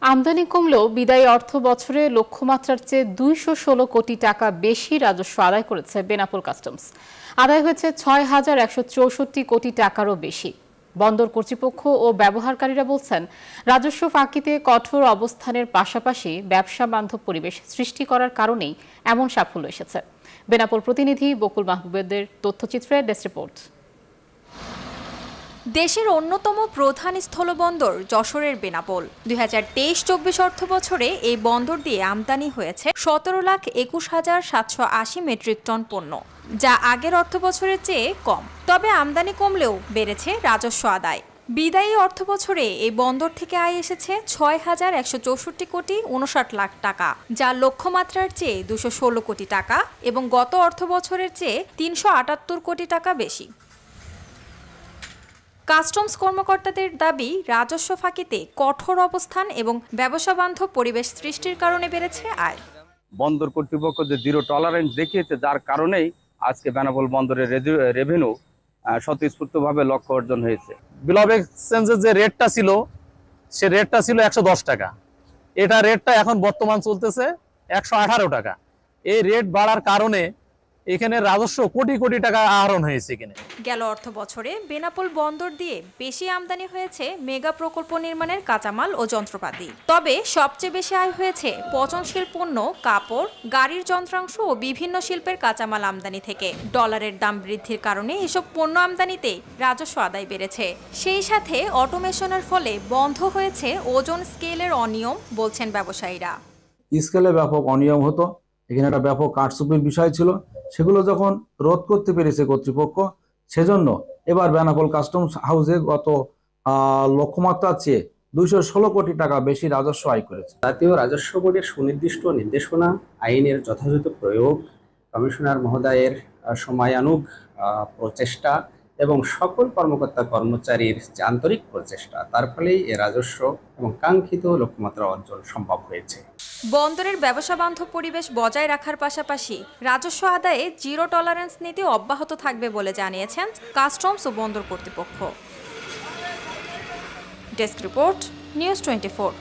আমদানি কমলেও বিদায়ী অর্থ বছরে লক্ষ্যমাত্রার চেয়ে ২১৬ কোটি টাকা বেশি রাজস্ব আদায় করেছে বেনাপোল কাস্টমস। আদায় হয়েছে ৬,১৬৪ কোটি টাকারও বেশি। বন্দর কর্তৃপক্ষ ও ব্যবহারকারীরা বলছেন, রাজস্ব ফাঁকিতে কঠোর অবস্থানের পাশাপাশি ব্যবসা বান্ধব পরিবেশ সৃষ্টি করার কারণেই এমন সাফল্য এসেছে। বেনাপোল প্রতিনিধি বকুল মাহবুবের তথ্যচিত্রে ডেস্ক রিপোর্ট। দেশের অন্যতম প্রধান স্থলবন্দর যশোরের বেনাপোল ২০২৩-২৪ অর্থ বছরে এই বন্দর দিয়ে আমদানি হয়েছে ১৭,২১,৭৮০ মেট্রিক টন পণ্য, যা আগের অর্থ বছরের চেয়ে কম। তবে আমদানি কমলেও বেড়েছে রাজস্ব আদায়। বিদায়ী অর্থ বছরে এই বন্দর থেকে আয় এসেছে ৬,১৬৪ কোটি ৫৯ লাখ টাকা, যা লক্ষ্যমাত্রার চেয়ে ২১৬ কোটি টাকা এবং গত অর্থ বছরের চেয়ে ৩৭৮ কোটি টাকা বেশি। কাস্টমস কর্মকর্তাদের দাবি, রাজস্ব ফাঁকিতে কঠোর অবস্থান এবং ব্যবসা বান্ধব পরিবেশ সৃষ্টির কারণে বেড়েছে আয়। বন্দর কর্তৃপক্ষ যে জিরো টলারেন্স দেখিয়েছে, যার কারণেই আজকে বেনাপোল বন্দরের রেভিনিউ স্বতঃস্ফূর্তভাবে লক্ষ্য অর্জন হয়েছে। বিল অফ এক্সচেঞ্জের যে রেটটা ছিল, সে রেটটা ছিল ১১০ টাকা। এটা রেটটা এখন বর্তমান চলতেছে ১১৮ টাকা। এই রেট বাড়ার কারণে এখানে রাজস্ব কোটি কোটি টাকা আহরণ হয়েছে। এখানে গেল অর্থ বছরে বেনাপোল বন্দর দিয়ে বেশি আমদানি হয়েছে মেগা প্রকল্প নির্মাণের কাঁচামাল ও যন্ত্রপাতি। তবে সবচেয়ে বেশি আয় হয়েছে পচনশীল পণ্য, কাপড়, গাড়ির যন্ত্রাংশ ও বিভিন্ন শিল্পের কাঁচামাল আমদানি থেকে। ডলারের দাম বৃদ্ধির কারণে এসব পণ্য আমদানিতে রাজস্ব আদায় বেড়েছে। সেই সাথে অটোমেশনের ফলে বন্ধ হয়েছে ওজন স্কেলের অনিয়ম, বলছেন ব্যবসায়ীরা। স্কেলে ব্যাপক অনিয়ম হতো, এখানে একটা ব্যাপক কারচুপির বিষয় ছিল, সেগুলো যখন রোধ করতে পেরেছে কর্তৃপক্ষ, সেজন্য এবার বেনাপোল কাস্টমস হাউসে গত লক্ষ্যমাত্রার চেয়ে ২১৬ কোটি টাকা বেশি রাজস্ব আয় করেছে। জাতীয় রাজস্ব বোর্ডের সুনির্দিষ্ট নির্দেশনা, আইনের যথাযথ প্রয়োগ, কমিশনার মহোদয়ের সময়ানুগ প্রচেষ্টা এবং সকল কর্মকর্তা কর্মচারীর যে আন্তরিক প্রচেষ্টা, তার ফলেই এ রাজস্ব এবং কাঙ্ক্ষিত লক্ষ্যমাত্রা অর্জন সম্ভব হয়েছে। বন্দরের ব্যবসা বান্ধব পরিবেশ বজায় রাখার পাশাপাশি রাজস্ব আদায়ে জিরো টলারেন্স নীতি অব্যাহত থাকবে বলে জানিয়েছেন কাস্টমস ও বন্দর কর্তৃপক্ষ। Desk report, news 24।